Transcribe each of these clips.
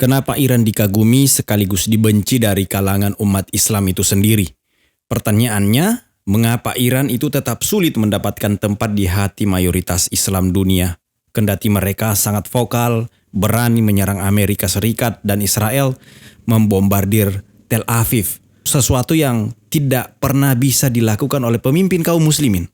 Kenapa Iran dikagumi sekaligus dibenci dari kalangan umat Islam itu sendiri? Pertanyaannya, mengapa Iran itu tetap sulit mendapatkan tempat di hati mayoritas Islam dunia? Kendati mereka sangat vokal, berani menyerang Amerika Serikat dan Israel, membombardir Tel Aviv, sesuatu yang tidak pernah bisa dilakukan oleh pemimpin kaum muslimin.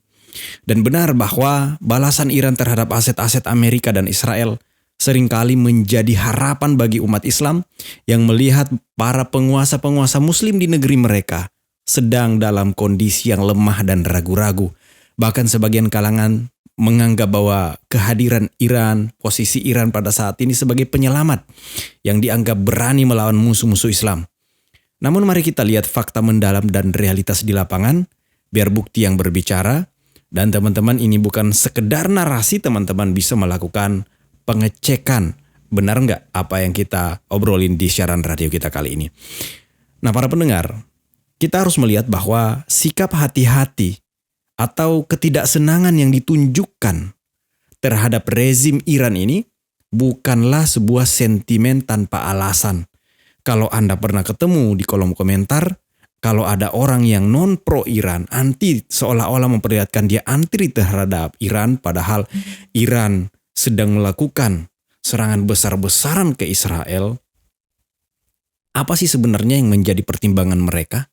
Dan benar bahwa balasan Iran terhadap aset-aset Amerika dan Israel seringkali menjadi harapan bagi umat Islam yang melihat para penguasa-penguasa muslim di negeri mereka sedang dalam kondisi yang lemah dan ragu-ragu. Bahkan sebagian kalangan menganggap bahwa kehadiran Iran, posisi Iran pada saat ini sebagai penyelamat yang dianggap berani melawan musuh-musuh Islam. Namun mari kita lihat fakta mendalam dan realitas di lapangan, biar bukti yang berbicara. Dan teman-teman, ini bukan sekedar narasi, teman-teman bisa melakukan pengecekan. Benar nggak apa yang kita obrolin di siaran radio kita kali ini? Nah, para pendengar, kita harus melihat bahwa sikap hati-hati atau ketidaksenangan yang ditunjukkan terhadap rezim Iran ini bukanlah sebuah sentimen tanpa alasan. Kalau Anda pernah ketemu di kolom komentar, kalau ada orang yang non-pro Iran, anti, seolah-olah memperlihatkan dia anti terhadap Iran, padahal Iran sedang melakukan serangan besar-besaran ke Israel. Apa sih sebenarnya yang menjadi pertimbangan mereka?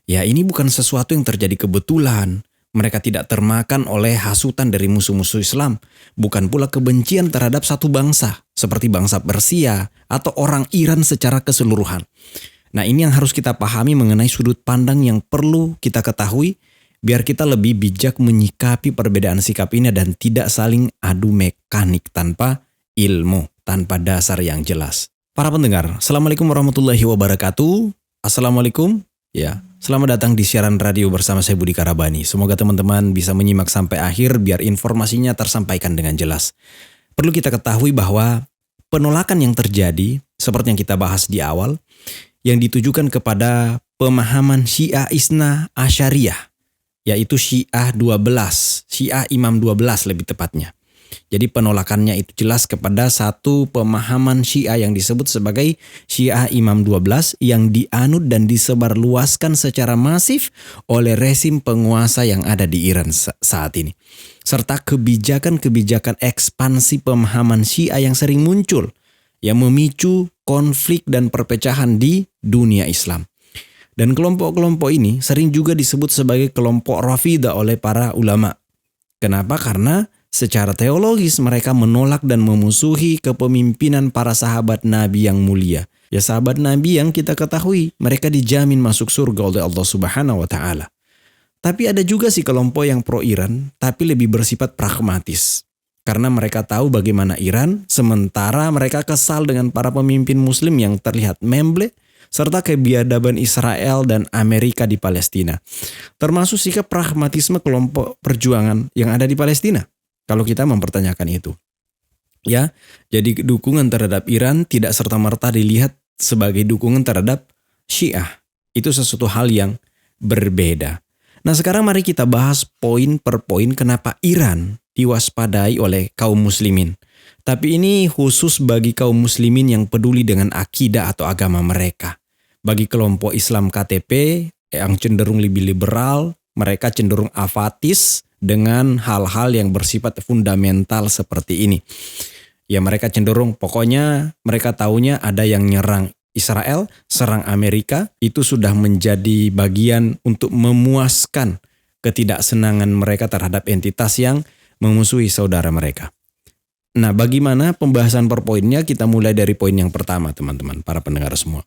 Ya, ini bukan sesuatu yang terjadi kebetulan. Mereka tidak termakan oleh hasutan dari musuh-musuh Islam. Bukan pula kebencian terhadap satu bangsa, seperti bangsa Persia atau orang Iran secara keseluruhan. Nah, ini yang harus kita pahami mengenai sudut pandang yang perlu kita ketahui biar kita lebih bijak menyikapi perbedaan sikap ini dan tidak saling adu mekanik tanpa ilmu, tanpa dasar yang jelas. Para pendengar, Assalamualaikum warahmatullahi wabarakatuh. Assalamualaikum. Ya, selamat datang di siaran radio bersama saya Budi Karabani. Semoga teman-teman bisa menyimak sampai akhir biar informasinya tersampaikan dengan jelas. Perlu kita ketahui bahwa penolakan yang terjadi, seperti yang kita bahas di awal, yang ditujukan kepada pemahaman Syiah Isna Asyariyah, yaitu Syiah 12, Syiah Imam 12 lebih tepatnya. Jadi penolakannya itu jelas kepada satu pemahaman Syiah yang disebut sebagai Syiah Imam 12 yang dianut dan disebarluaskan secara masif oleh rezim penguasa yang ada di Iran saat ini. Serta kebijakan-kebijakan ekspansi pemahaman Syiah yang sering muncul, yang memicu konflik dan perpecahan di dunia Islam. Dan kelompok-kelompok ini sering juga disebut sebagai kelompok Rafidah oleh para ulama. Kenapa? Karena secara teologis mereka menolak dan memusuhi kepemimpinan para sahabat Nabi yang mulia. Ya, sahabat Nabi yang kita ketahui mereka dijamin masuk surga oleh Allah Subhanahu wa taala. Tapi ada juga sih kelompok yang pro Iran tapi lebih bersifat pragmatis. Karena mereka tahu bagaimana Iran, sementara mereka kesal dengan para pemimpin muslim yang terlihat memble, serta kebiadaban Israel dan Amerika di Palestina. Termasuk sikap pragmatisme kelompok perjuangan yang ada di Palestina, kalau kita mempertanyakan itu. Ya, jadi dukungan terhadap Iran tidak serta-merta dilihat sebagai dukungan terhadap Syiah. Itu sesuatu hal yang berbeda. Nah, sekarang mari kita bahas poin per poin kenapa Iran diwaspadai oleh kaum muslimin. Tapi ini khusus bagi kaum muslimin yang peduli dengan akidah atau agama mereka. Bagi kelompok Islam KTP yang cenderung lebih liberal, mereka cenderung apatis dengan hal-hal yang bersifat fundamental seperti ini. Ya, mereka cenderung pokoknya mereka taunya ada yang nyerang Israel, serang Amerika, itu sudah menjadi bagian untuk memuaskan ketidaksenangan mereka terhadap entitas yang memusuhi saudara mereka. Nah, bagaimana pembahasan per poinnya? Kita mulai dari poin yang pertama, teman-teman, para pendengar semua.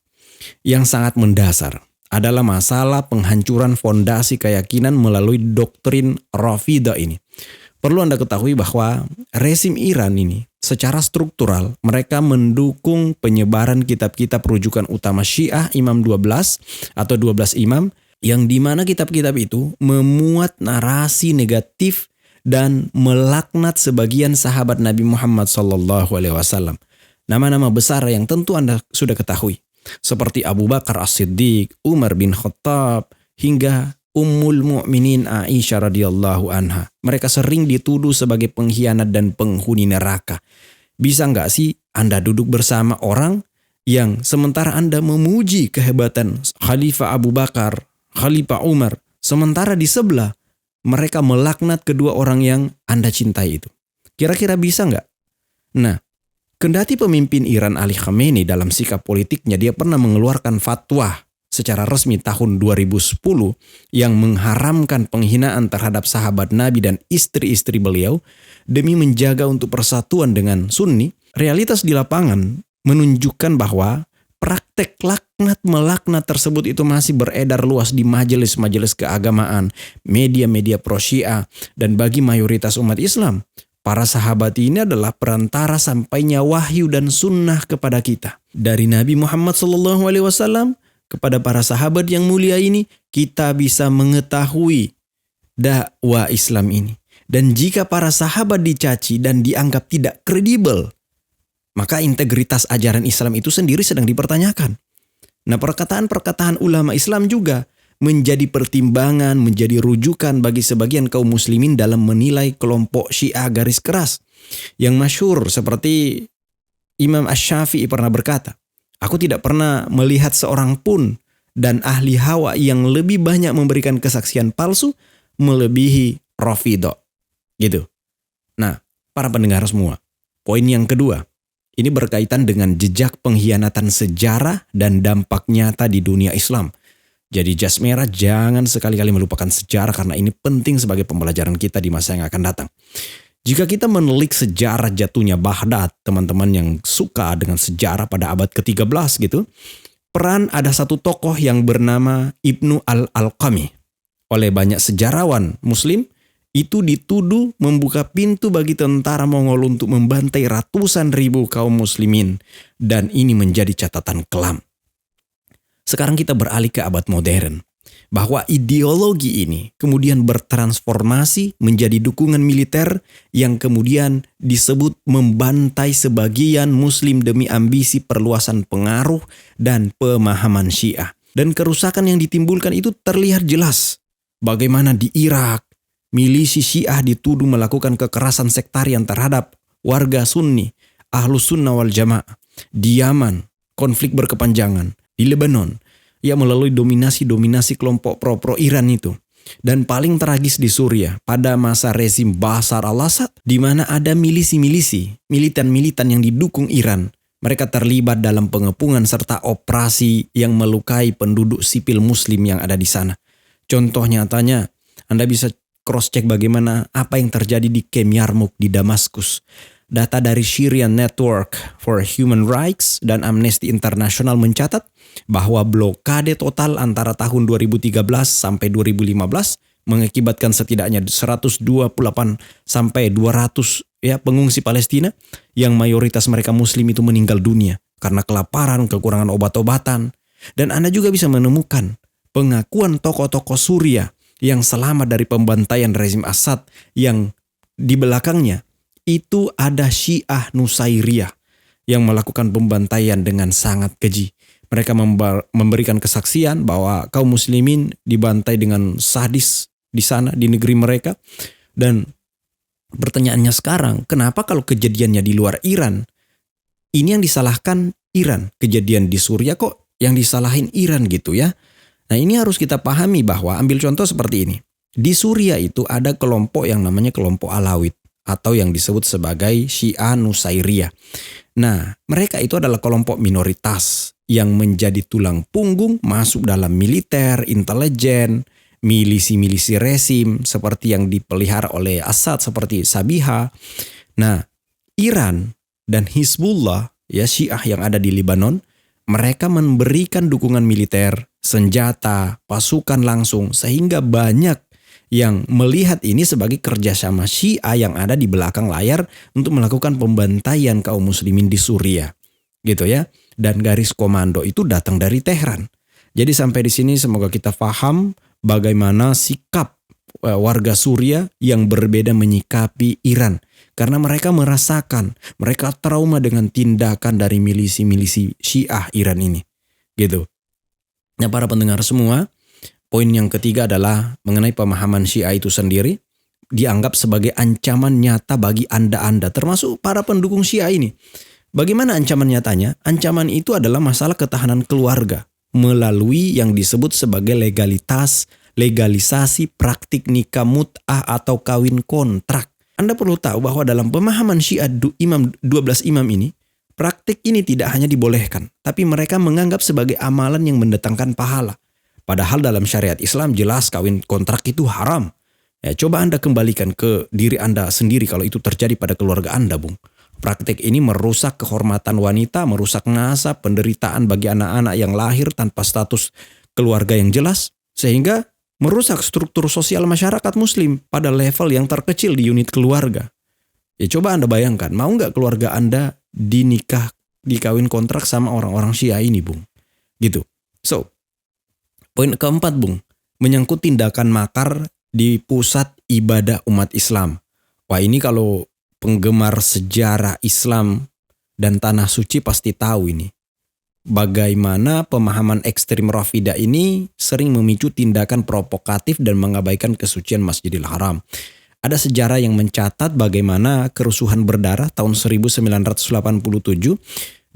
Yang sangat mendasar adalah masalah penghancuran fondasi keyakinan melalui doktrin Rafidah ini. Perlu Anda ketahui bahwa rezim Iran ini secara struktural mereka mendukung penyebaran kitab-kitab rujukan utama Syiah Imam 12 atau 12 imam yang dimana kitab-kitab itu memuat narasi negatif dan melaknat sebagian sahabat Nabi Muhammad SAW. Nama-nama besar yang tentu Anda sudah ketahui. Seperti Abu Bakar As-Siddiq, Umar bin Khattab, hingga Ummul Mu'minin Aisyah radhiyallahu anha. Mereka sering dituduh sebagai pengkhianat dan penghuni neraka. Bisa nggak sih Anda duduk bersama orang yang sementara Anda memuji kehebatan Khalifah Abu Bakar, Khalifah Umar, sementara di sebelah mereka melaknat kedua orang yang Anda cintai itu. Kira-kira bisa nggak? Nah, kendati pemimpin Iran Ali Khamenei dalam sikap politiknya dia pernah mengeluarkan fatwa secara resmi tahun 2010 yang mengharamkan penghinaan terhadap sahabat Nabi dan istri-istri beliau demi menjaga untuk persatuan dengan Sunni, realitas di lapangan menunjukkan bahwa praktek laknat-melaknat tersebut itu masih beredar luas di majelis-majelis keagamaan, media-media pro-Syiah, dan bagi mayoritas umat Islam, para sahabat ini adalah perantara sampainya wahyu dan sunnah kepada kita. Dari Nabi Muhammad SAW kepada para sahabat yang mulia ini, kita bisa mengetahui dakwah Islam ini. Dan jika para sahabat dicaci dan dianggap tidak kredibel, maka integritas ajaran Islam itu sendiri sedang dipertanyakan. Nah, perkataan-perkataan ulama Islam juga menjadi pertimbangan, menjadi rujukan bagi sebagian kaum muslimin dalam menilai kelompok Syiah garis keras. Yang masyhur seperti Imam Asy-Syafi'i pernah berkata, "Aku tidak pernah melihat seorang pun dan ahli hawa yang lebih banyak memberikan kesaksian palsu melebihi Rafidhah." Gitu. Nah, para pendengar semua, poin yang kedua, ini berkaitan dengan jejak pengkhianatan sejarah dan dampak nyata di dunia Islam. Jadi jas merah jangan sekali-kali melupakan sejarah karena ini penting sebagai pembelajaran kita di masa yang akan datang. Jika kita menelik sejarah jatuhnya Baghdad, teman-teman yang suka dengan sejarah pada abad ke-13 gitu, peran ada satu tokoh yang bernama Ibnu al-Alqami. Oleh banyak sejarawan muslim, itu dituduh membuka pintu bagi tentara Mongol untuk membantai ratusan ribu kaum muslimin. Dan ini menjadi catatan kelam. Sekarang kita beralih ke abad modern. Bahwa ideologi ini kemudian bertransformasi menjadi dukungan militer yang kemudian disebut membantai sebagian muslim demi ambisi perluasan pengaruh dan pemahaman Syiah. Dan kerusakan yang ditimbulkan itu terlihat jelas. Bagaimana di Irak, milisi Syiah dituduh melakukan kekerasan sektarian terhadap warga Sunni, Ahlus Sunnah wal Jamaah. Di Yaman, konflik berkepanjangan. Di Lebanon, ya melalui dominasi kelompok pro Iran itu. Dan paling tragis di Suriah pada masa rezim Bashar al-Assad, di mana ada milisi-milisi, militan-militan yang didukung Iran. Mereka terlibat dalam pengepungan serta operasi yang melukai penduduk sipil muslim yang ada di sana. Contoh nyatanya, Anda bisa cross-check bagaimana apa yang terjadi di Kem Yarmouk di Damaskus. Data dari Syrian Network for Human Rights dan Amnesty International mencatat bahwa blokade total antara tahun 2013 sampai 2015 mengakibatkan setidaknya 128 sampai 200 pengungsi Palestina yang mayoritas mereka muslim itu meninggal dunia karena kelaparan, kekurangan obat-obatan. Dan Anda juga bisa menemukan pengakuan tokoh-tokoh Suriah yang selamat dari pembantaian rezim Assad yang di belakangnya itu ada Syiah Nusairiyah yang melakukan pembantaian dengan sangat keji. Mereka memberikan kesaksian bahwa kaum muslimin dibantai dengan sadis di sana di negeri mereka. Dan pertanyaannya sekarang, kenapa kalau kejadiannya di luar Iran, ini yang disalahkan Iran? Kejadian di Suriah kok yang disalahin Iran gitu ya? Nah, ini harus kita pahami bahwa ambil contoh seperti ini. Di Suriah itu ada kelompok yang namanya kelompok Alawid atau yang disebut sebagai Syiah Nusairiyah. Nah, mereka itu adalah kelompok minoritas yang menjadi tulang punggung masuk dalam militer, intelijen, milisi-milisi rezim seperti yang dipelihara oleh Assad seperti Sabiha. Nah, Iran dan Hizbullah, ya Syiah yang ada di Lebanon, mereka memberikan dukungan militer, senjata, pasukan langsung sehingga banyak yang melihat ini sebagai kerjasama Syiah yang ada di belakang layar untuk melakukan pembantaian kaum muslimin di Suriah. Gitu ya. Dan garis komando itu datang dari Tehran. Jadi sampai di sini semoga kita paham bagaimana sikap warga Suriah yang berbeda menyikapi Iran. Karena mereka merasakan, mereka trauma dengan tindakan dari milisi-milisi Syiah Iran ini. Gitu. Nah, para pendengar semua, poin yang ketiga adalah mengenai pemahaman Syiah itu sendiri dianggap sebagai ancaman nyata bagi Anda-Anda, termasuk para pendukung Syiah ini. Bagaimana ancaman nyatanya? Ancaman itu adalah masalah ketahanan keluarga melalui yang disebut sebagai legalisasi praktik nikah mut'ah atau kawin kontrak. Anda perlu tahu bahwa dalam pemahaman Syiah 12 imam ini, praktik ini tidak hanya dibolehkan, tapi mereka menganggap sebagai amalan yang mendatangkan pahala. Padahal dalam syariat Islam jelas kawin kontrak itu haram. Ya, coba Anda kembalikan ke diri Anda sendiri kalau itu terjadi pada keluarga Anda, Bung. Praktik ini merusak kehormatan wanita, merusak nasab, penderitaan bagi anak-anak yang lahir tanpa status keluarga yang jelas, sehingga merusak struktur sosial masyarakat muslim pada level yang terkecil di unit keluarga. Ya coba Anda bayangkan, mau nggak keluarga Anda dikawin kontrak sama orang-orang Syiah ini, Bung? Gitu. So, poin keempat, Bung, menyangkut tindakan makar di pusat ibadah umat Islam. Wah, ini kalau penggemar sejarah Islam dan tanah suci pasti tahu ini. Bagaimana pemahaman ekstrim Rafidah ini sering memicu tindakan provokatif dan mengabaikan kesucian Masjidil Haram. Ada sejarah yang mencatat bagaimana kerusuhan berdarah tahun 1987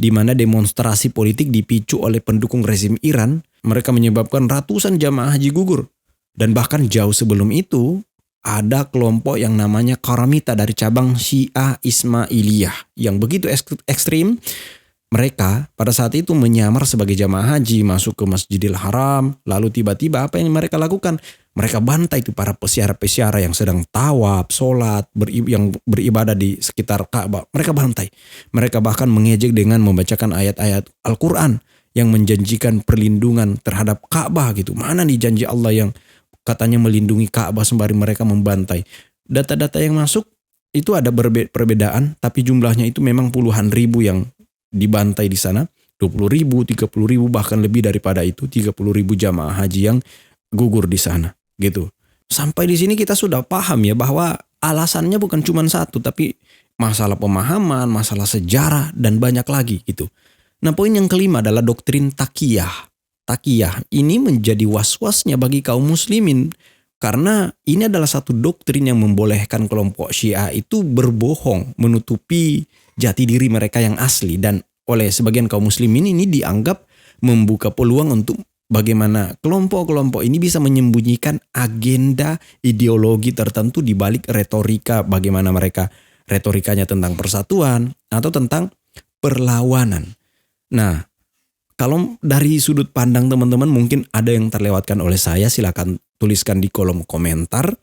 di mana demonstrasi politik dipicu oleh pendukung rezim Iran. Mereka menyebabkan ratusan jamaah haji gugur. Dan bahkan jauh sebelum itu, ada kelompok yang namanya Karamita dari cabang Syiah Ismailiyah yang begitu ekstrim. Mereka pada saat itu menyamar sebagai jamaah haji masuk ke Masjidil Haram. Lalu tiba-tiba apa yang mereka lakukan? Mereka bantai itu para pesiara-pesiara yang sedang tawaf, sholat, yang beribadah di sekitar Ka'bah. Mereka bantai. Mereka bahkan mengejek dengan membacakan ayat-ayat Al-Quran yang menjanjikan perlindungan terhadap Ka'bah gitu. Mana nih janji Allah yang katanya melindungi Ka'bah sembari mereka membantai. Data-data yang masuk itu ada perbedaan, tapi jumlahnya itu memang puluhan ribu yang dibantai di sana. 20.000, 30.000, bahkan lebih daripada itu, 30.000 jamaah haji yang gugur di sana. Gitu. Sampai di sini kita sudah paham ya bahwa alasannya bukan cuma satu, tapi masalah pemahaman, masalah sejarah, dan banyak lagi gitu. Nah, poin yang kelima adalah doktrin taqiyah. Taqiyah ini menjadi was-wasnya bagi kaum muslimin karena ini adalah satu doktrin yang membolehkan kelompok Syiah itu berbohong, menutupi jati diri mereka yang asli, dan oleh sebagian kaum muslimin ini dianggap membuka peluang untuk bagaimana kelompok-kelompok ini bisa menyembunyikan agenda ideologi tertentu di balik retorika, bagaimana mereka retorikanya tentang persatuan atau tentang perlawanan. Nah, kalau dari sudut pandang teman-teman mungkin ada yang terlewatkan oleh saya, silakan tuliskan di kolom komentar.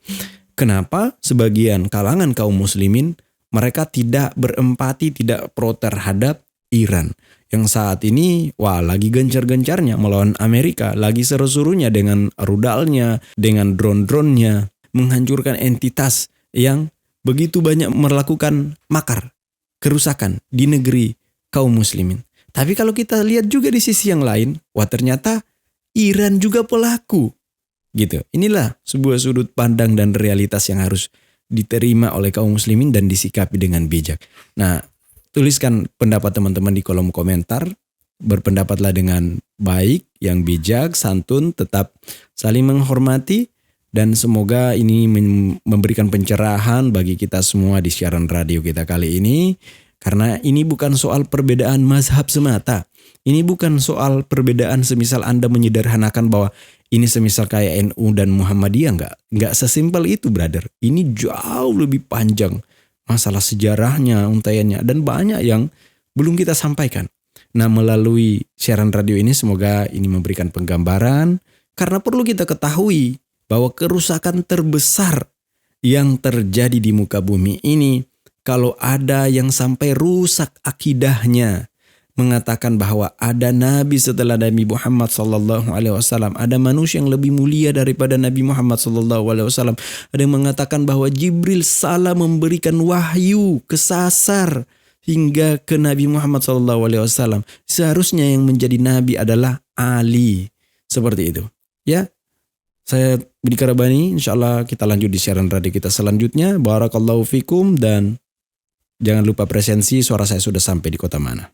Kenapa sebagian kalangan kaum muslimin mereka tidak berempati, tidak pro terhadap Iran yang saat ini lagi gencar-gencarnya melawan Amerika, lagi seru-serunya dengan rudalnya, dengan drone-dronenya, menghancurkan entitas yang begitu banyak melakukan makar, kerusakan di negeri kaum muslimin. Tapi kalau kita lihat juga di sisi yang lain, ternyata Iran juga pelaku. Gitu. Inilah sebuah sudut pandang dan realitas yang harus diterima oleh kaum muslimin dan disikapi dengan bijak. Nah, tuliskan pendapat teman-teman di kolom komentar. Berpendapatlah dengan baik, yang bijak, santun, tetap saling menghormati. Dan semoga ini memberikan pencerahan bagi kita semua di siaran radio kita kali ini. Karena ini bukan soal perbedaan mazhab semata. Ini bukan soal perbedaan semisal Anda menyederhanakan bahwa ini semisal kayak NU dan Muhammadiyah. Enggak sesimpel itu, brother. Ini jauh lebih panjang. Masalah sejarahnya, untaiannya, dan banyak yang belum kita sampaikan. Nah, melalui siaran radio ini semoga ini memberikan penggambaran. Karena perlu kita ketahui bahwa kerusakan terbesar yang terjadi di muka bumi ini, kalau ada yang sampai rusak akidahnya, mengatakan bahwa ada nabi setelah Nabi Muhammad SAW, ada manusia yang lebih mulia daripada Nabi Muhammad SAW, ada yang mengatakan bahwa Jibril salah memberikan wahyu, kesasar hingga ke Nabi Muhammad SAW. Seharusnya yang menjadi nabi adalah Ali. Seperti itu. Ya, saya Budi Karabani, insyaallah kita lanjut di siaran radio kita selanjutnya. Barakallahu fikum, dan jangan lupa presensi suara saya sudah sampai di kota mana.